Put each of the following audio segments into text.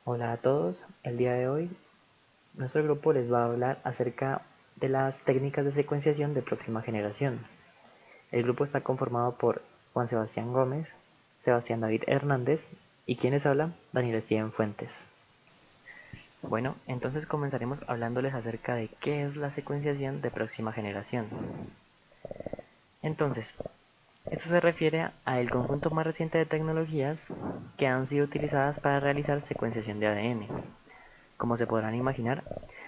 Hola a todos, el día de hoy nuestro grupo les va a hablar acerca de las técnicas de secuenciación de próxima generación. El grupo está conformado por Juan Sebastián Gómez, Sebastián David Hernández y quienes hablan, Daniel Steven Fuentes. Bueno, entonces comenzaremos hablándoles acerca de qué es la secuenciación de próxima generación. Entonces, esto se refiere al conjunto más reciente de tecnologías que han sido utilizadas para realizar secuenciación de ADN. Como se podrán imaginar,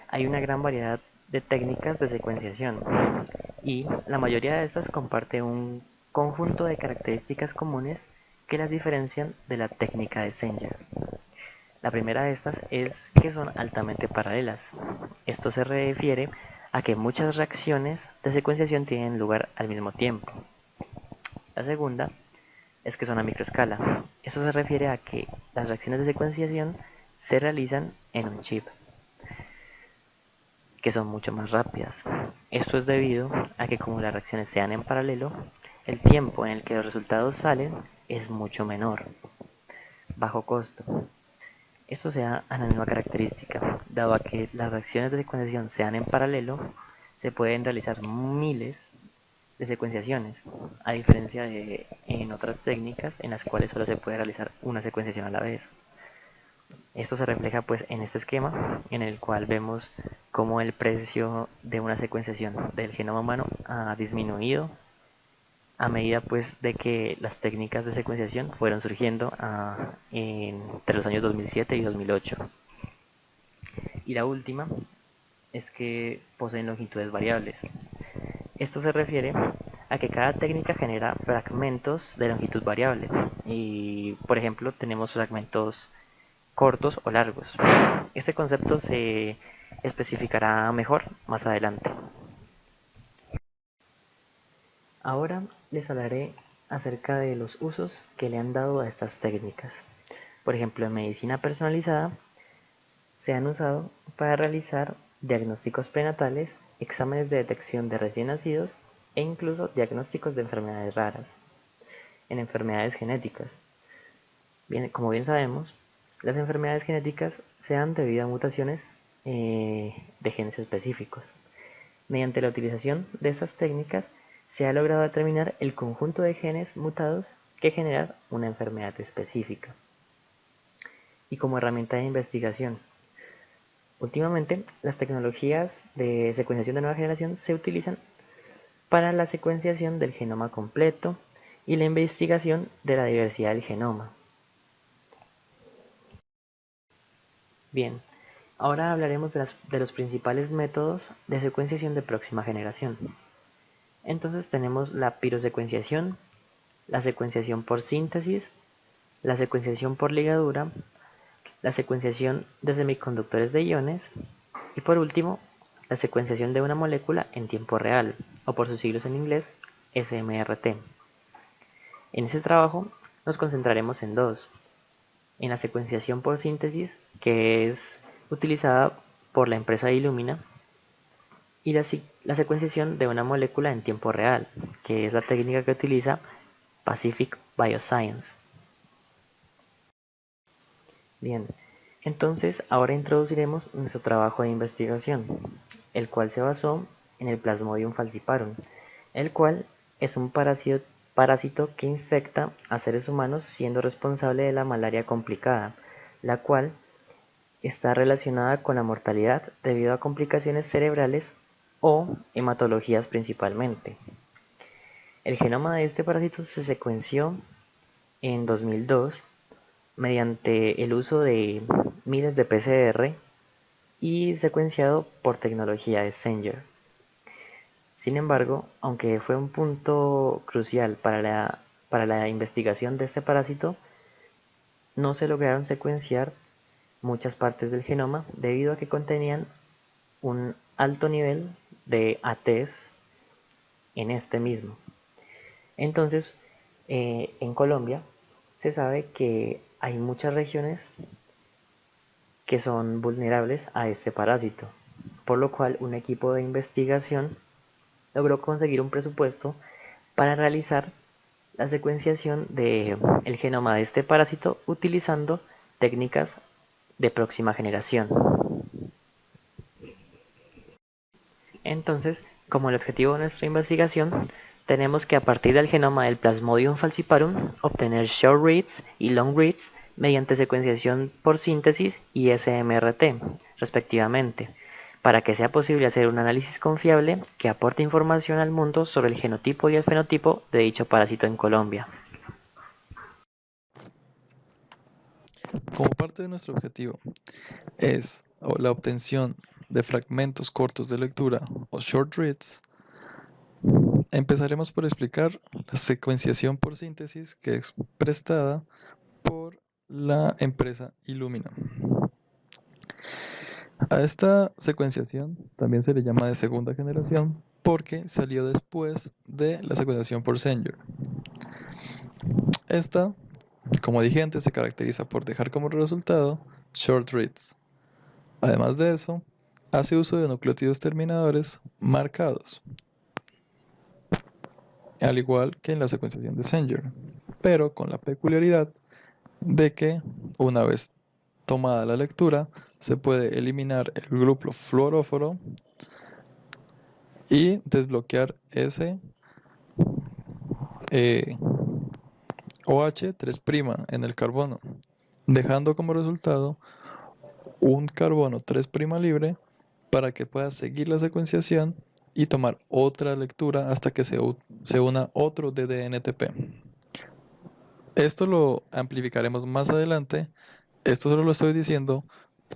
hay una gran variedad de técnicas de secuenciación y la mayoría de estas comparte un conjunto de características comunes que las diferencian de la técnica de Sanger. La primera de estas es que son altamente paralelas. Esto se refiere a que muchas reacciones de secuenciación tienen lugar al mismo tiempo. La segunda es que son a microescala. Esto se refiere a que las reacciones de secuenciación se realizan en un chip, que son mucho más rápidas. Esto es debido a que como las reacciones sean en paralelo, el tiempo en el que los resultados salen es mucho menor, bajo costo. Esto se da a la misma característica, dado a que las reacciones de secuenciación sean en paralelo, se pueden realizar miles de secuenciaciones, a diferencia de en otras técnicas en las cuales solo se puede realizar una secuenciación a la vez. Esto se refleja pues en este esquema en el cual vemos cómo el precio de una secuenciación del genoma humano ha disminuido a medida pues de que las técnicas de secuenciación fueron surgiendo entre los años 2007 y 2008. Y la última es que poseen longitudes variables. Esto se refiere a que cada técnica genera fragmentos de longitud variable y por ejemplo tenemos fragmentos cortos o largos. Este concepto se especificará mejor más adelante. Ahora les hablaré acerca de los usos que le han dado a estas técnicas. Por ejemplo, en medicina personalizada se han usado para realizar diagnósticos prenatales, exámenes de detección de recién nacidos e incluso diagnósticos de enfermedades raras. En enfermedades genéticas, como bien sabemos, las enfermedades genéticas se dan debido a mutaciones de genes específicos. Mediante la utilización de estas técnicas se ha logrado determinar el conjunto de genes mutados que generan una enfermedad específica. Y como herramienta de investigación, últimamente las tecnologías de secuenciación de nueva generación se utilizan para la secuenciación del genoma completo y la investigación de la diversidad del genoma. Bien, ahora hablaremos de los principales métodos de secuenciación de próxima generación. Entonces tenemos la pirosecuenciación, la secuenciación por síntesis, la secuenciación por ligadura, la secuenciación de semiconductores de iones y por último, la secuenciación de una molécula en tiempo real, o por sus siglos en inglés, SMRT. En este trabajo nos concentraremos en dos: en la secuenciación por síntesis, que es utilizada por la empresa Illumina, y la secuenciación de una molécula en tiempo real, que es la técnica que utiliza Pacific Bioscience. Bien, entonces ahora introduciremos nuestro trabajo de investigación, el cual se basó en el Plasmodium falciparum, el cual es un parásito que infecta a seres humanos siendo responsable de la malaria complicada, la cual está relacionada con la mortalidad debido a complicaciones cerebrales o hematologías principalmente. El genoma de este parásito se secuenció en 2002 mediante el uso de miles de PCR y secuenciado por tecnología de Sanger. Sin embargo, aunque fue un punto crucial para la investigación de este parásito, no se lograron secuenciar muchas partes del genoma debido a que contenían un alto nivel de ATs en este mismo. Entonces, en Colombia se sabe que hay muchas regiones que son vulnerables a este parásito, por lo cual un equipo de investigación logró conseguir un presupuesto para realizar la secuenciación del genoma de este parásito utilizando técnicas de próxima generación. Entonces, como el objetivo de nuestra investigación, tenemos que a partir del genoma del Plasmodium falciparum obtener short reads y long reads mediante secuenciación por síntesis y SMRT, respectivamente, para que sea posible hacer un análisis confiable que aporte información al mundo sobre el genotipo y el fenotipo de dicho parásito en Colombia. Como parte de nuestro objetivo es la obtención de fragmentos cortos de lectura o short reads, empezaremos por explicar la secuenciación por síntesis que es prestada por la empresa Illumina. A esta secuenciación también se le llama de segunda generación porque salió después de la secuenciación por Sanger. Esta, como dije antes, se caracteriza por dejar como resultado short reads. Además de eso, hace uso de nucleótidos terminadores marcados, al igual que en la secuenciación de Sanger, pero con la peculiaridad de que una vez tomada la lectura, se puede eliminar el grupo fluoróforo y desbloquear ese OH 3' en el carbono, dejando como resultado un carbono 3' libre para que pueda seguir la secuenciación y tomar otra lectura hasta que se una otro DDNTP. Esto lo amplificaremos más adelante. Esto solo lo estoy diciendo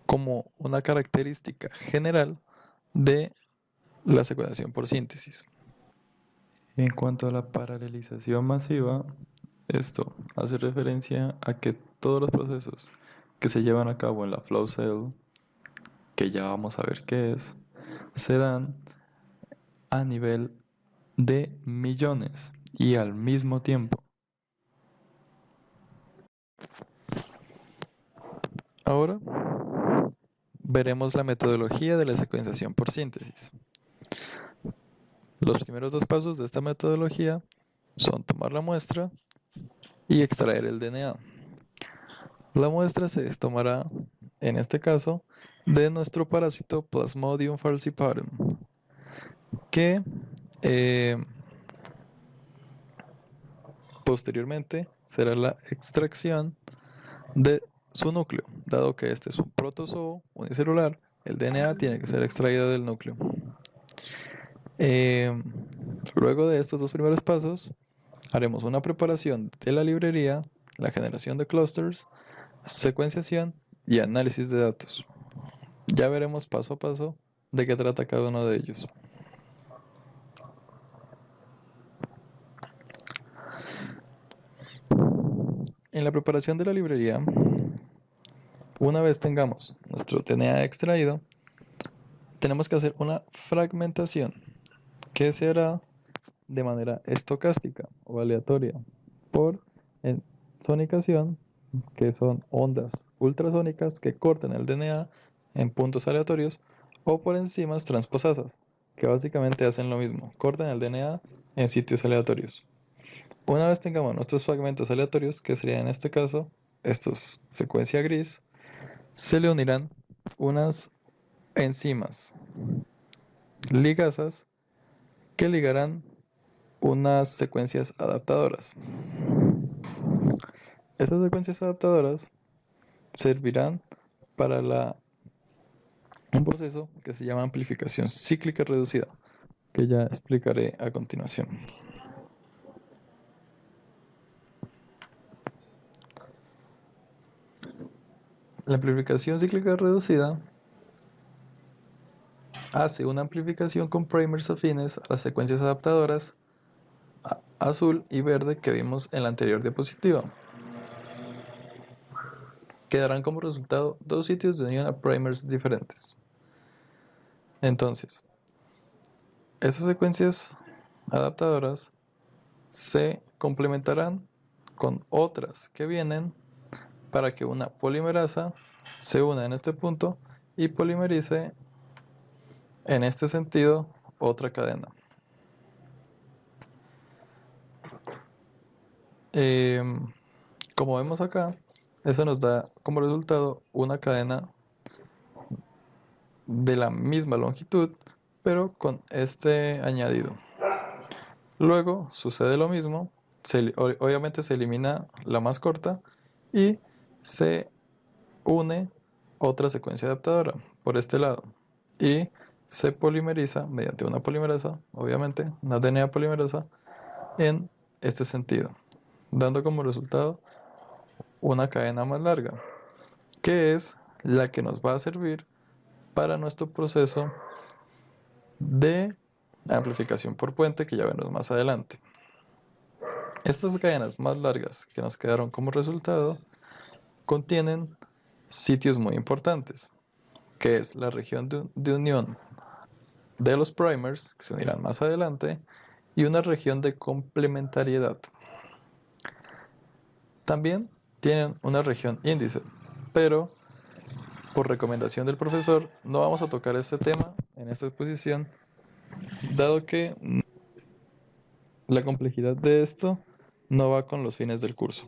como una característica general de la secuenciación por síntesis. En cuanto a la paralelización masiva, esto hace referencia a que todos los procesos que se llevan a cabo en la flow cell, que ya vamos a ver qué es, se dan a nivel de millones y al mismo tiempo. Ahora veremos la metodología de la secuenciación por síntesis. Los primeros dos pasos de esta metodología son tomar la muestra y extraer el DNA. La muestra se tomará, en este caso, de nuestro parásito Plasmodium falciparum, que posteriormente será la extracción de su núcleo. Dado que este es un protozoo unicelular, el DNA tiene que ser extraído del núcleo. Luego de estos dos primeros pasos, haremos una preparación de la librería, la generación de clusters, secuenciación y análisis de datos. Ya veremos paso a paso de qué trata cada uno de ellos. En la preparación de la librería, una vez tengamos nuestro DNA extraído, tenemos que hacer una fragmentación que se hará de manera estocástica o aleatoria por sonicación, que son ondas ultrasónicas que cortan el DNA en puntos aleatorios, o por enzimas transposasas, que básicamente hacen lo mismo, cortan el DNA en sitios aleatorios. Una vez tengamos nuestros fragmentos aleatorios, que serían en este caso estos secuencia gris, se le unirán unas enzimas ligasas que ligarán unas secuencias adaptadoras. Estas secuencias adaptadoras servirán para un proceso que se llama amplificación cíclica reducida, que ya explicaré a continuación. La amplificación cíclica reducida hace una amplificación con primers afines a las secuencias adaptadoras azul y verde que vimos en la anterior diapositiva. Quedarán como resultado dos sitios de unión a primers diferentes. Entonces, esas secuencias adaptadoras se complementarán con otras que vienen para que una polimerasa se una en este punto y polimerice en este sentido otra cadena. Como vemos acá, Eso nos da como resultado una cadena de la misma longitud, pero con este añadido. Luego sucede lo mismo, obviamente se elimina la más corta y se une otra secuencia adaptadora por este lado y se polimeriza mediante una polimerasa, obviamente una DNA polimerasa, en este sentido, dando como resultado una cadena más larga, que es la que nos va a servir para nuestro proceso de amplificación por puente que ya veremos más adelante. Estas cadenas más largas que nos quedaron como resultado contienen sitios muy importantes, que es la región de unión de los primers, que se unirán más adelante, y una región de complementariedad. También tienen una región índice, pero por recomendación del profesor no vamos a tocar este tema en esta exposición, dado que la complejidad de esto no va con los fines del curso.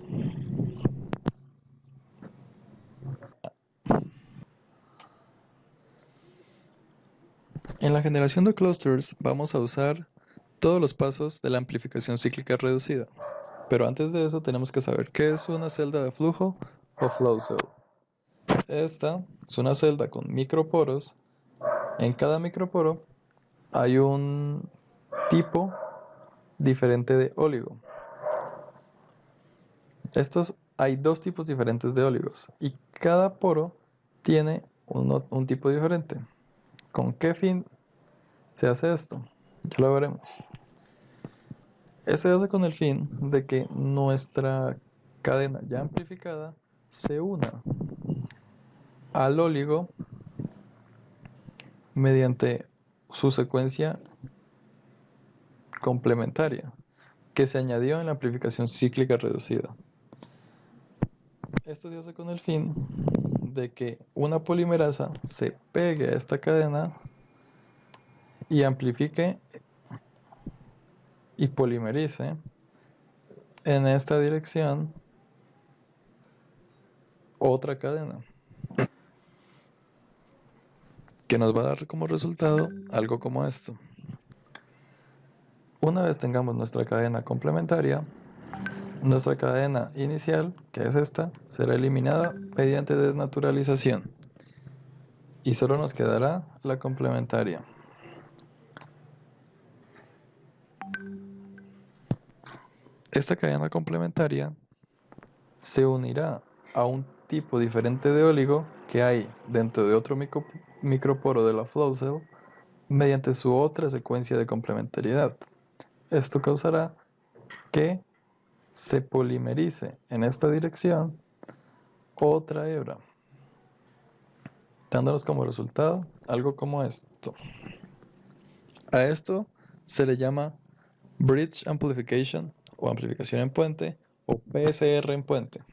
En la generación de clusters vamos a usar todos los pasos de la amplificación cíclica reducida. Pero antes de eso tenemos que saber qué es una celda de flujo o flow cell. Esta es una celda con microporos. En cada microporo hay un tipo diferente de óligo. Hay dos tipos diferentes de óligos y cada poro tiene un tipo diferente. ¿Con qué fin se hace esto? Ya lo veremos. Se hace con el fin de que nuestra cadena ya amplificada se una al óligo mediante su secuencia complementaria que se añadió en la amplificación cíclica reducida. Esto se hace con el fin de que una polimerasa se pegue a esta cadena y amplifique y polimerice en esta dirección otra cadena que nos va a dar como resultado algo como esto. Una vez tengamos nuestra cadena complementaria, nuestra cadena inicial, que es esta, será eliminada mediante desnaturalización y solo nos quedará la complementaria. Esta cadena complementaria se unirá a un tipo diferente de óligo que hay dentro de otro microporo de la flow cell mediante su otra secuencia de complementariedad. Esto causará que se polimerice en esta dirección otra hebra, dándonos como resultado algo como esto. A esto se le llama Bridge Amplification o amplificación en puente o PSR en puente.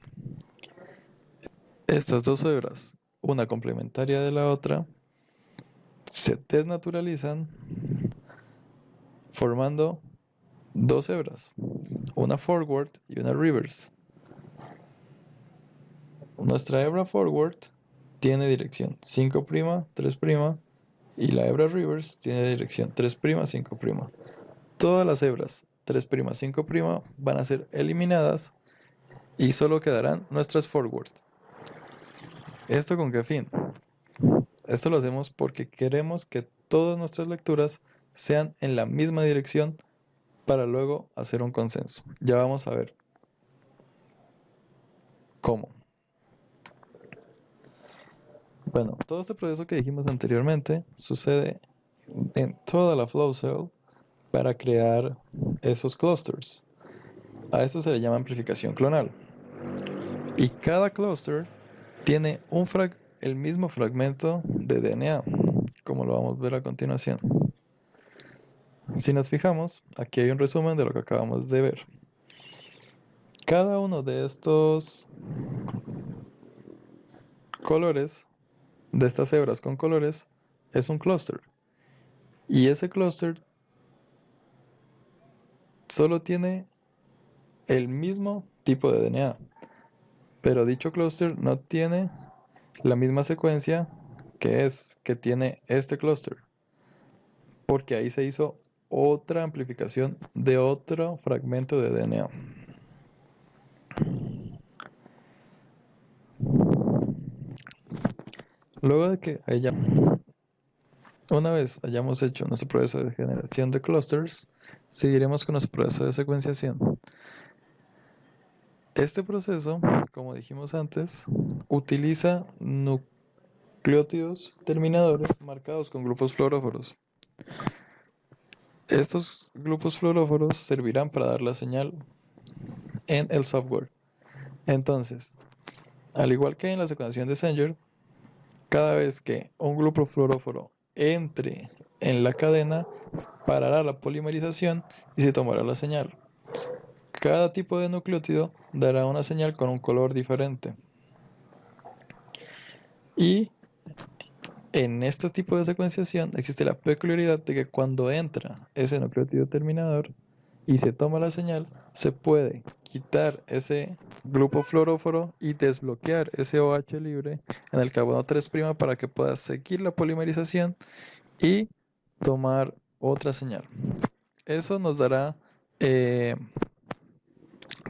Estas dos hebras, una complementaria de la otra, se desnaturalizan formando dos hebras, una forward y una reverse. Nuestra hebra forward tiene dirección 5', 3', y la hebra reverse tiene dirección 3', 5'. Todas las hebras 3', 5' van a ser eliminadas y solo quedarán nuestras forward. ¿Esto con qué fin? Esto lo hacemos porque queremos que todas nuestras lecturas sean en la misma dirección para luego hacer un consenso. Ya vamos a ver cómo. Bueno, todo este proceso que dijimos anteriormente sucede en toda la flow cell para crear esos clusters. A esto se le llama amplificación clonal. Y cada cluster tiene el mismo fragmento de DNA, como lo vamos a ver a continuación. Si nos fijamos, aquí hay un resumen de lo que acabamos de ver. Cada uno de estos colores, de estas hebras con colores, es un clúster. Y ese clúster solo tiene el mismo tipo de DNA. pero dicho clúster no tiene la misma secuencia que tiene este clúster, porque ahí se hizo otra amplificación de otro fragmento de DNA. Luego de que una vez hayamos hecho nuestro proceso de generación de clusters, seguiremos con nuestro proceso de secuenciación. Este proceso, como dijimos antes, utiliza nucleótidos terminadores marcados con grupos fluoróforos. Estos grupos fluoróforos servirán para dar la señal en el software. Entonces, al igual que en la secuenciación de Sanger, cada vez que un grupo fluoróforo entre en la cadena, parará la polimerización y se tomará la señal. Cada tipo de nucleótido dará una señal con un color diferente. Y en este tipo de secuenciación existe la peculiaridad de que cuando entra ese nucleótido terminador y se toma la señal, se puede quitar ese grupo fluoróforo y desbloquear ese OH libre en el carbono 3' para que pueda seguir la polimerización y tomar otra señal. Eso nos dará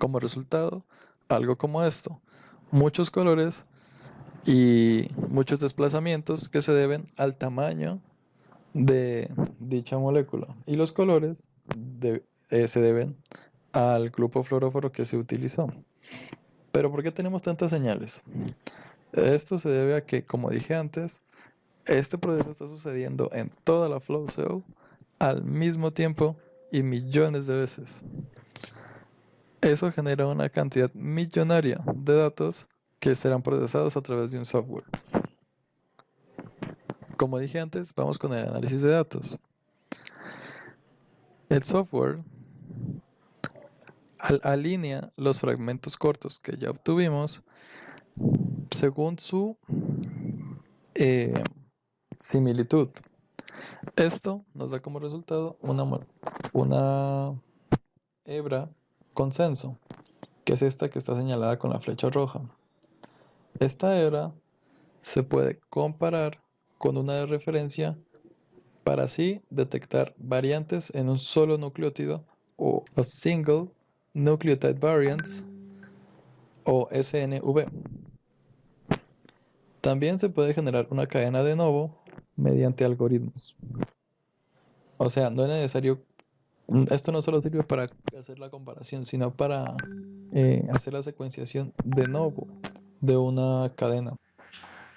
como resultado algo como esto: muchos colores y muchos desplazamientos que se deben al tamaño de dicha molécula. Y los colores se deben al grupo fluoróforo que se utilizó. Pero ¿por qué tenemos tantas señales? Esto se debe a que, como dije antes, este proceso está sucediendo en toda la flow cell al mismo tiempo y millones de veces. Eso genera una cantidad millonaria de datos que serán procesados a través de un software. Como dije antes, vamos con el análisis de datos. El software alinea los fragmentos cortos que ya obtuvimos según su similitud. Esto nos da como resultado una hebra consenso, que es esta que está señalada con la flecha roja. Esta hebra se puede comparar con una de referencia para así detectar variantes en un solo nucleótido, o Single Nucleotide Variants, o SNV. También se puede generar una cadena de novo mediante algoritmos. O sea, no es necesario, esto no solo sirve para hacer la comparación, sino para hacer la secuenciación de novo de una cadena.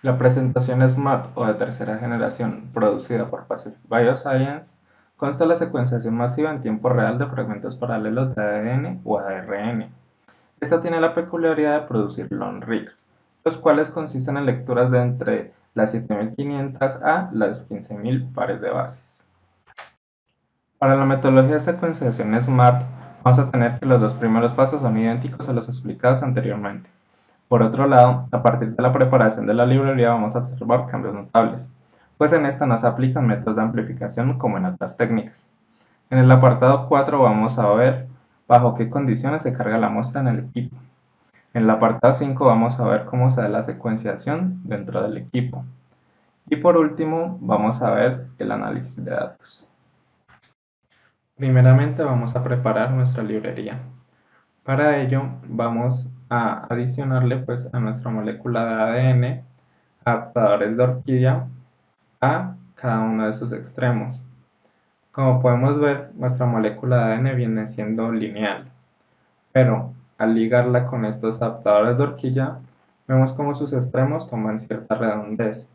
La presentación SMART o de tercera generación, producida por Pacific Bioscience, consta de la secuenciación masiva en tiempo real de fragmentos paralelos de ADN o ARN. Esta tiene la peculiaridad de producir long reads, los cuales consisten en lecturas de entre las 7500 a las 15000 pares de bases. Para la metodología de secuenciación SMART, vamos a tener que los dos primeros pasos son idénticos a los explicados anteriormente. Por otro lado, a partir de la preparación de la librería vamos a observar cambios notables, pues en esta no se aplican métodos de amplificación como en otras técnicas. En el apartado 4 vamos a ver bajo qué condiciones se carga la muestra en el equipo. En el apartado 5 vamos a ver cómo se da la secuenciación dentro del equipo. Y por último vamos a ver el análisis de datos. Primeramente vamos a preparar nuestra librería. Para ello vamos a adicionarle pues a nuestra molécula de ADN adaptadores de orquídea a cada uno de sus extremos. Como podemos ver, nuestra molécula de ADN viene siendo lineal, pero al ligarla con estos adaptadores de horquilla, vemos como sus extremos toman cierta redondez,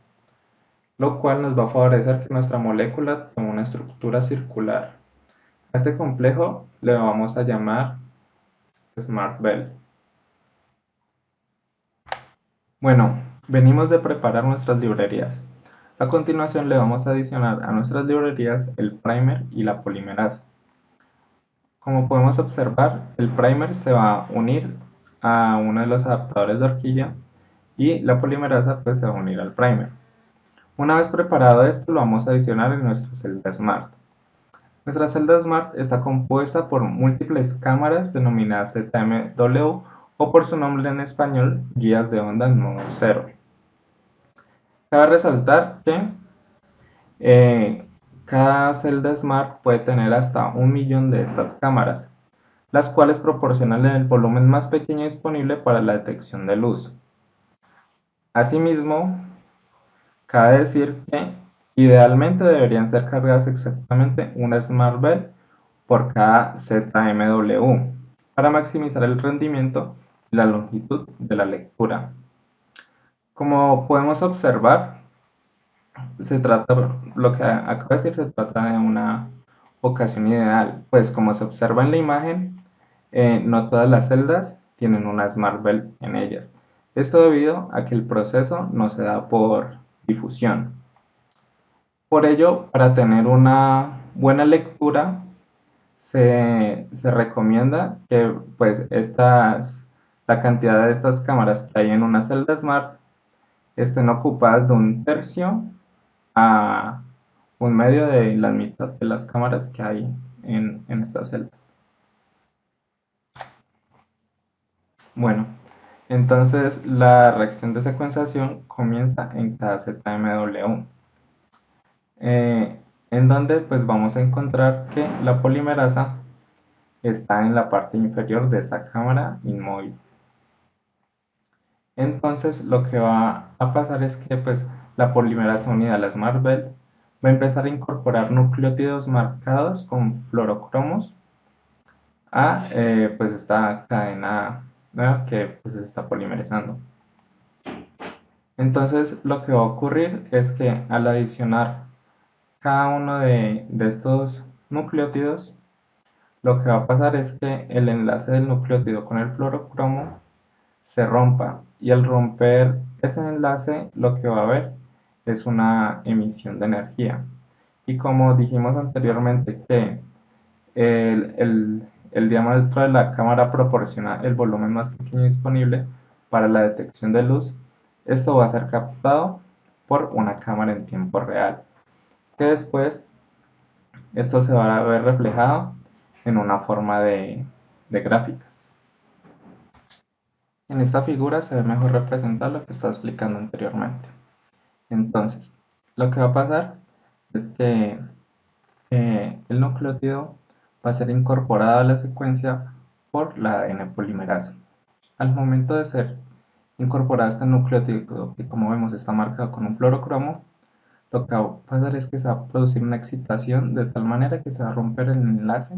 lo cual nos va a favorecer que nuestra molécula tome una estructura circular. A este complejo le vamos a llamar SmartBell. Bueno, venimos de preparar nuestras librerías. A continuación le vamos a adicionar a nuestras librerías el primer y la polimerasa. Como podemos observar, el primer se va a unir a uno de los adaptadores de horquilla y la polimerasa pues se va a unir al primer. Una vez preparado esto, lo vamos a adicionar en nuestra celda SMART. Nuestra celda SMART está compuesta por múltiples cámaras denominadas ZMW o por su nombre en español, guías de onda en modo cero. Cabe resaltar que cada celda Smart puede tener hasta 1.000.000 de estas cámaras, las cuales proporcionan el volumen más pequeño disponible para la detección de luz. Asimismo, cabe decir que idealmente deberían ser cargadas exactamente una Smart Bell por cada ZMW para maximizar el rendimiento y la longitud de la lectura. Como podemos observar, lo que acabo de decir se trata de una ocasión ideal, pues como se observa en la imagen, no todas las celdas tienen una Smart Bell en ellas. Esto debido a que el proceso no se da por difusión. Por ello, para tener una buena lectura, se recomienda que pues la cantidad de estas cámaras que hay en una celda Smart estén ocupadas de 1/3 a 1/2 de la mitad de las cámaras que hay en estas celdas. Bueno, entonces la reacción de secuenciación comienza en cada ZMW, en donde pues vamos a encontrar que la polimerasa está en la parte inferior de esta cámara inmóvil. Entonces lo que va a pasar es que pues la polimerasa unida a la Smart Bell va a empezar a incorporar nucleótidos marcados con fluorocromos a pues esta cadena nueva que pues se está polimerizando. Entonces lo que va a ocurrir es que al adicionar cada uno de estos nucleótidos, lo que va a pasar es que el enlace del nucleótido con el fluorocromo se rompa, y al romper ese enlace lo que va a haber es una emisión de energía. Y como dijimos anteriormente que el diámetro de la cámara proporciona el volumen más pequeño disponible para la detección de luz, esto va a ser captado por una cámara en tiempo real, que después esto se va a ver reflejado en una forma de gráficas. En esta figura se ve mejor representado lo que estaba explicando anteriormente. Entonces, lo que va a pasar es que el nucleótido va a ser incorporado a la secuencia por la ADN polimerasa. Al momento de ser incorporado este nucleótido, que como vemos está marcado con un fluorocromo, lo que va a pasar es que se va a producir una excitación de tal manera que se va a romper el enlace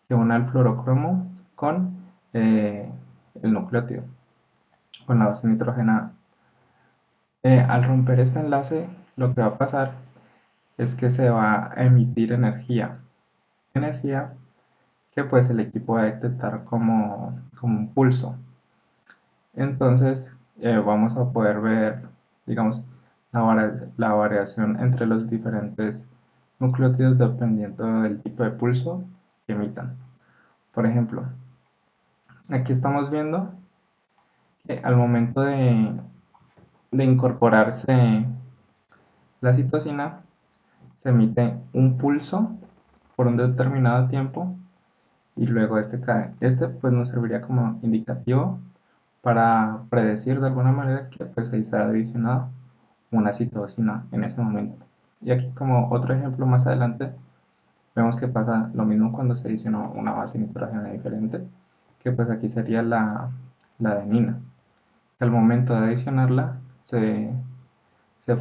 que une el fluorocromo con el nucleótido, con la base nitrogenada. Al romper este enlace, lo que va a pasar es que se va a emitir energía que pues el equipo va a detectar como un pulso. Entonces vamos a poder ver, digamos, la variación entre los diferentes nucleótidos dependiendo del tipo de pulso que emitan. Por ejemplo, aquí estamos viendo que al momento de incorporarse la citosina, se emite un pulso por un determinado tiempo y luego este cae. Este pues nos serviría como indicativo para predecir de alguna manera que pues ahí se ha adicionado una citosina en ese momento. Y aquí como otro ejemplo más adelante, vemos que pasa lo mismo cuando se adicionó una base nitrógena diferente, que pues aquí sería la adenina. Al momento de adicionarla se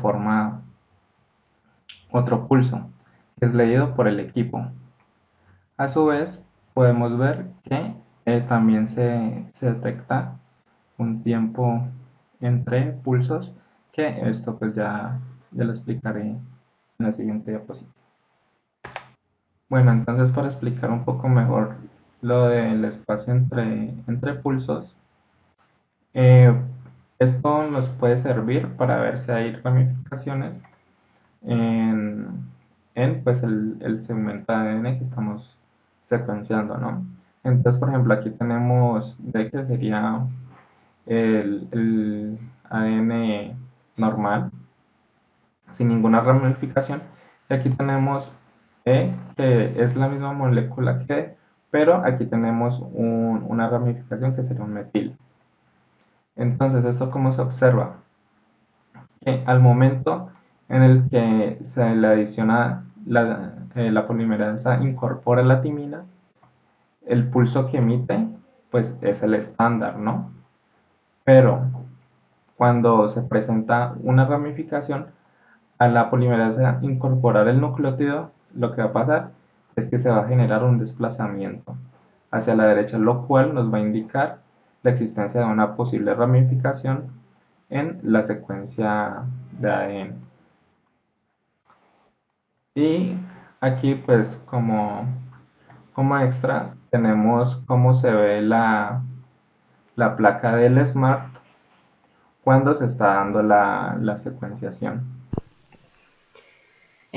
forma otro pulso, que es leído por el equipo. A su vez, podemos ver que también se detecta un tiempo entre pulsos, que esto pues ya lo explicaré en la siguiente diapositiva. Bueno, entonces para explicar un poco mejor lo del espacio entre pulsos, eh, esto nos puede servir para ver si hay ramificaciones en, pues el segmento de ADN que estamos secuenciando, ¿no? Entonces, por ejemplo, aquí tenemos D, que sería el ADN normal, sin ninguna ramificación. Y aquí tenemos E, que es la misma molécula que D, pero aquí tenemos una ramificación que sería un metil. Entonces, ¿esto cómo se observa? Que al momento en el que se le adiciona la polimerasa incorpora la timina, el pulso que emite pues es el estándar, ¿no? Pero cuando se presenta una ramificación, a la polimerasa incorporar el nucleótido, lo que va a pasar es que se va a generar un desplazamiento hacia la derecha, lo cual nos va a indicar la existencia de una posible ramificación en la secuencia de ADN. Y aquí pues como extra tenemos cómo se ve la placa del SMART cuando se está dando la secuenciación.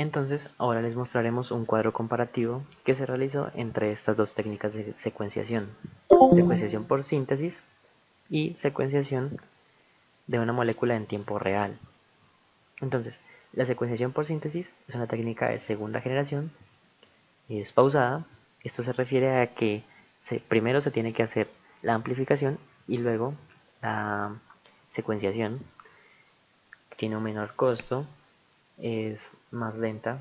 Entonces, ahora les mostraremos un cuadro comparativo que se realizó entre estas dos técnicas de secuenciación por síntesis y secuenciación de una molécula en tiempo real. Entonces, la secuenciación por síntesis es una técnica de segunda generación y es pausada. Esto se refiere a que primero se tiene que hacer la amplificación y luego la secuenciación. Tiene un menor costo, es más lenta,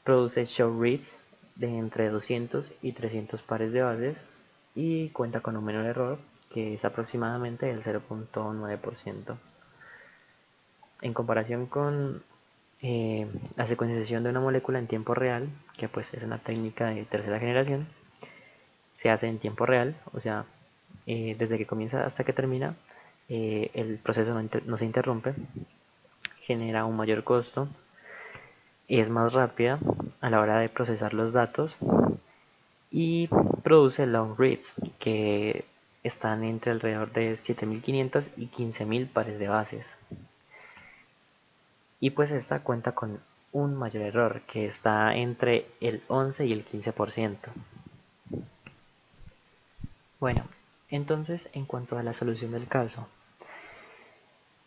produce short reads de entre 200 y 300 pares de bases y cuenta con un menor error que es aproximadamente el 0.9%. En comparación con la secuenciación de una molécula en tiempo real, que pues es una técnica de tercera generación, se hace en tiempo real, o sea, desde que comienza hasta que termina, el proceso no se interrumpe, genera un mayor costo, es más rápida a la hora de procesar los datos y produce long reads, que están entre alrededor de 7500 y 15000 pares de bases. Y pues esta cuenta con un mayor error, que está entre el 11 y el 15%. Bueno, entonces en cuanto a la solución del caso,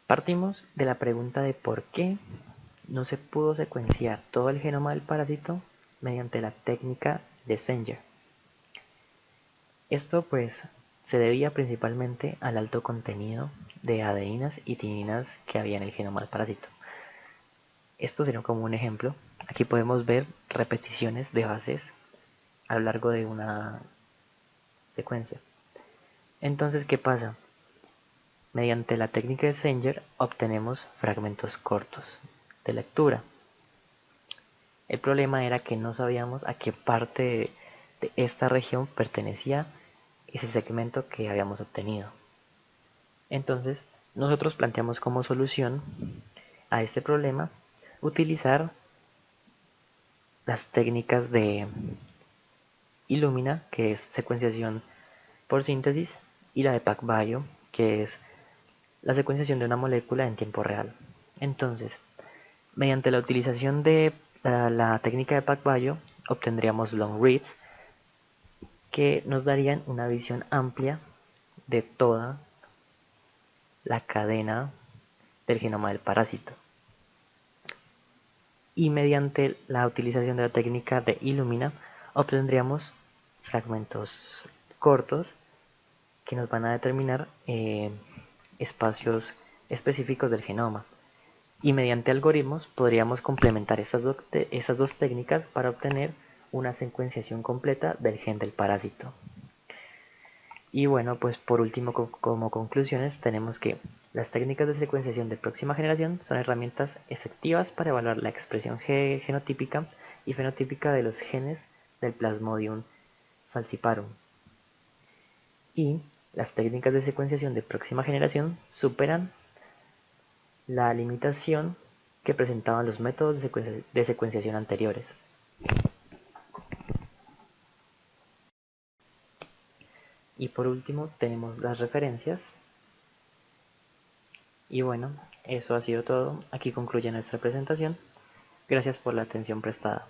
partimos de la pregunta de por qué no se pudo secuenciar todo el genoma del parásito mediante la técnica de Sanger. Esto pues se debía principalmente al alto contenido de adeínas y timinas que había en el genoma del parásito. Esto sería como un ejemplo. Aquí podemos ver repeticiones de bases a lo largo de una secuencia. Entonces, ¿qué pasa? Mediante la técnica de Sanger obtenemos fragmentos cortos de lectura. El problema era que no sabíamos a qué parte de esta región pertenecía ese segmento que habíamos obtenido. Entonces, nosotros planteamos como solución a este problema utilizar las técnicas de Illumina, que es secuenciación por síntesis, y la de PacBio, que es la secuenciación de una molécula en tiempo real. Entonces, mediante la utilización de la técnica de PacBio, obtendríamos long reads que nos darían una visión amplia de toda la cadena del genoma del parásito. Y mediante la utilización de la técnica de Illumina obtendríamos fragmentos cortos que nos van a determinar espacios específicos del genoma. Y mediante algoritmos podríamos complementar estas dos técnicas para obtener una secuenciación completa del gen del parásito. Y bueno, pues por último, como conclusiones, tenemos que las técnicas de secuenciación de próxima generación son herramientas efectivas para evaluar la expresión genotípica y fenotípica de los genes del Plasmodium falciparum. Y las técnicas de secuenciación de próxima generación superan la limitación que presentaban los métodos de secuenciación anteriores. Y por último tenemos las referencias. Y bueno, eso ha sido todo. Aquí concluye nuestra presentación. Gracias por la atención prestada.